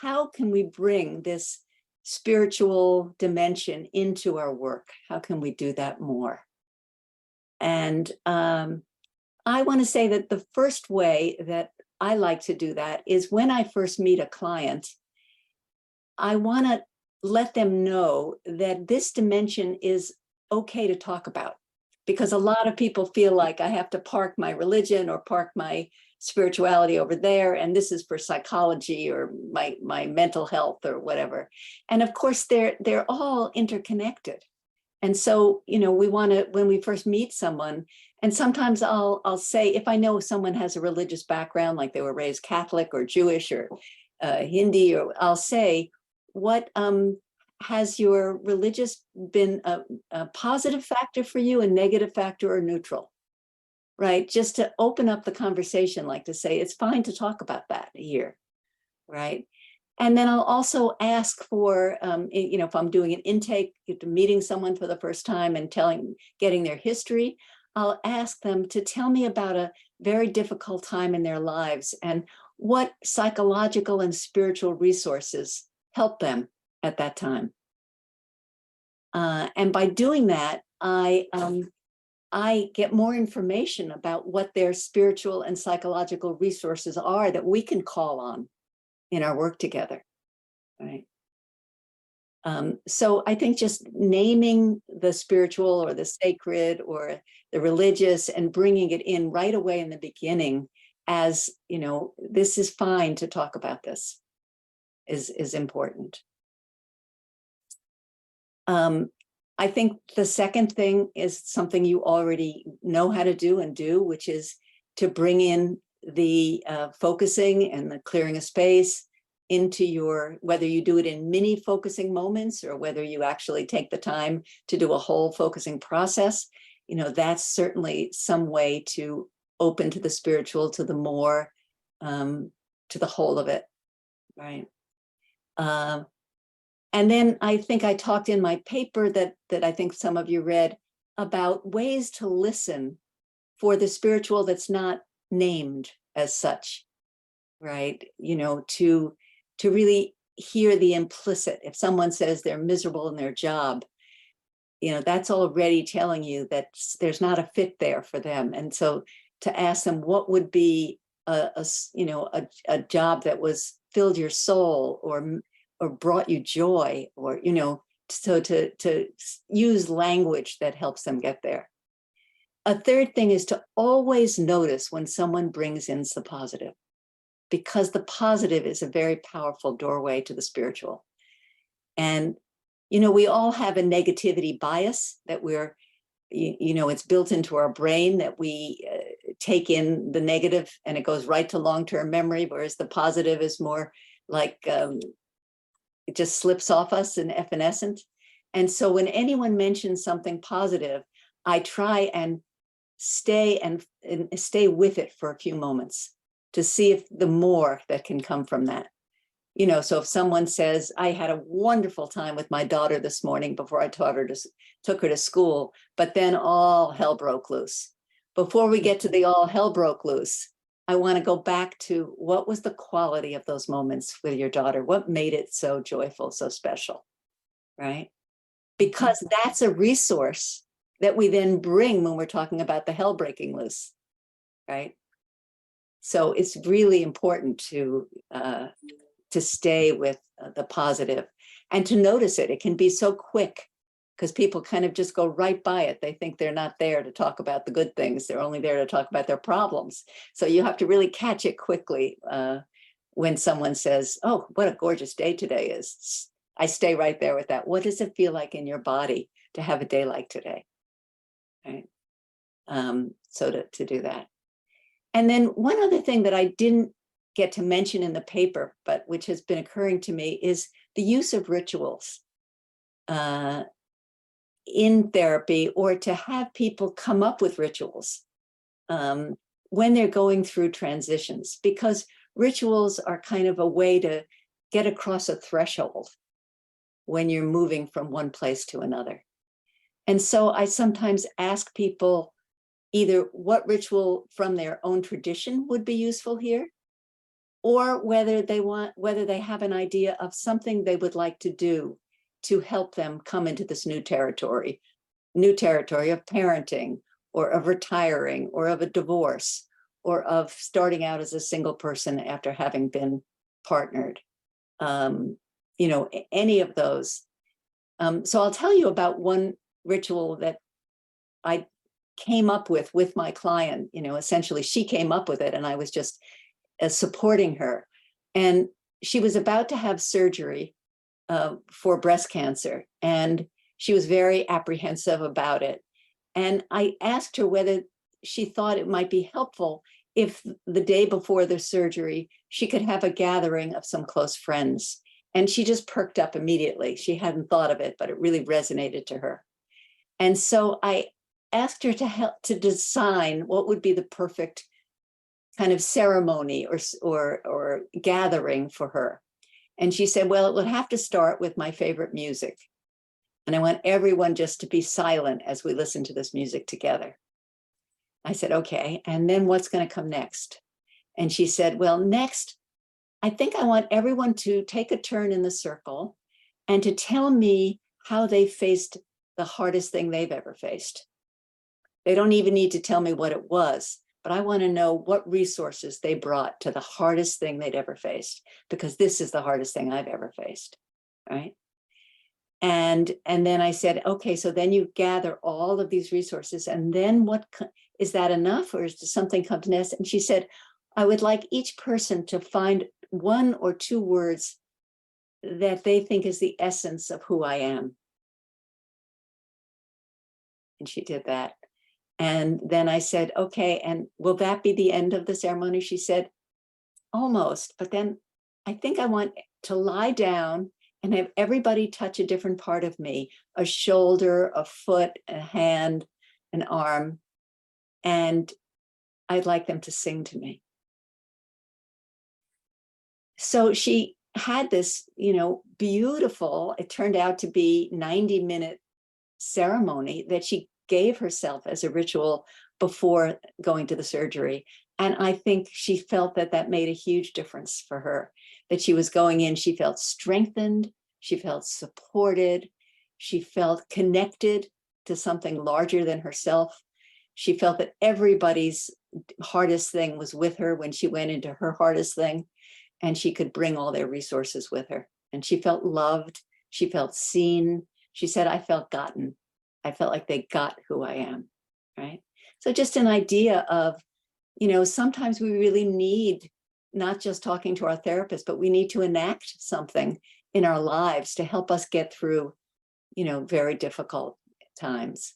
how can we bring this spiritual dimension into our work? How can we do that more? And I want to say that the first way that I like to do that is when I first meet a client, I want to let them know that this dimension is okay to talk about, because a lot of people feel like I have to park my religion or park my spirituality over there, and this is for psychology or my mental health or whatever. And of course, they're all interconnected. And so, you know, we want to, when we first meet someone, and sometimes I'll say, if I know someone has a religious background, like they were raised Catholic or Jewish or Hindi, or I'll say, what has your religious been a positive factor for you, a negative factor, or neutral? Right? Just to open up the conversation, like to say, it's fine to talk about that here, right? And then I'll also ask for, you know, if I'm doing an intake, meeting someone for the first time and getting their history, I'll ask them to tell me about a very difficult time in their lives and what psychological and spiritual resources help them at that time. And by doing that, I get more information about what their spiritual and psychological resources are that we can call on in our work together, right? So I think just naming the spiritual or the sacred or the religious and bringing it in right away in the beginning as, you know, this is fine to talk about this is important. I think the second thing is something you already know how to do, which is to bring in the focusing and the clearing of space into your, whether you do it in mini focusing moments or whether you actually take the time to do a whole focusing process. You know, that's certainly some way to open to the spiritual, to the more, to the whole of it, right? And then I think I talked in my paper that I think some of you read about ways to listen for the spiritual that's not named as such, right? You know, to really hear the implicit. If someone says they're miserable in their job, you know, that's already telling you that there's not a fit there for them. And so to ask them what would be a job that was filled your soul or brought you joy, or, you know, so to use language that helps them get there. A third thing is to always notice when someone brings in the positive, because the positive is a very powerful doorway to the spiritual. And, you know, we all have a negativity bias that we're, you know, it's built into our brain that we take in the negative and it goes right to long-term memory, whereas the positive is more like, it just slips off us and evanescent. And so when anyone mentions something positive, I try and stay with it for a few moments to see if the more that can come from that. You know, so if someone says, I had a wonderful time with my daughter this morning before I took her to school, but then all hell broke loose. Before we get to the all hell broke loose, I want to go back to what was the quality of those moments with your daughter? What made it so joyful, so special, right? Because that's a resource that we then bring when we're talking about the hell breaking loose, right? So it's really important to stay with the positive and to notice it. It can be so quick because people kind of just go right by it. They think they're not there to talk about the good things. They're only there to talk about their problems. So you have to really catch it quickly when someone says, oh, what a gorgeous day today is. I stay right there with that. What does it feel like in your body to have a day like today? Right. So to do that. And then one other thing that I didn't get to mention in the paper, but which has been occurring to me, is the use of rituals in therapy, or to have people come up with rituals when they're going through transitions, because rituals are kind of a way to get across a threshold when you're moving from one place to another. And so I sometimes ask people either what ritual from their own tradition would be useful here, or whether they have an idea of something they would like to do to help them come into this new territory of parenting, or of retiring, or of a divorce, or of starting out as a single person after having been partnered. Any of those. So I'll tell you about one ritual that I came up with my client. Essentially she came up with it and I was just supporting her. And she was about to have surgery for breast cancer, and she was very apprehensive about it. And I asked her whether she thought it might be helpful if the day before the surgery, she could have a gathering of some close friends. And she just perked up immediately. She hadn't thought of it, but it really resonated to her. And so I asked her to help to design what would be the perfect kind of ceremony or gathering for her. And she said, well, it would have to start with my favorite music. And I want everyone just to be silent as we listen to this music together. I said, okay, and then what's going to come next? And she said, well, next, I think I want everyone to take a turn in the circle and to tell me how they faced the hardest thing they've ever faced. They don't even need to tell me what it was, but I want to know what resources they brought to the hardest thing they'd ever faced, because this is the hardest thing I've ever faced, right? And then I said, okay, so then you gather all of these resources, and then what, is that enough, or does something come to next? And she said, I would like each person to find 1 or 2 words that they think is the essence of who I am. And she did that. And then I said, okay, and will that be the end of the ceremony? She said, almost, but then I think I want to lie down and have everybody touch a different part of me, a shoulder, a foot, a hand, an arm, and I'd like them to sing to me. So she had this, beautiful, it turned out to be 90-minute ceremony that she gave herself as a ritual before going to the surgery. And I think she felt that made a huge difference for her, that she was going in, she felt strengthened, she felt supported, she felt connected to something larger than herself. She felt that everybody's hardest thing was with her when she went into her hardest thing, and she could bring all their resources with her. And she felt loved, she felt seen. She said, I felt gotten. I felt like they got who I am, right? So just an idea of, sometimes we really need not just talking to our therapist, but we need to enact something in our lives to help us get through, very difficult times.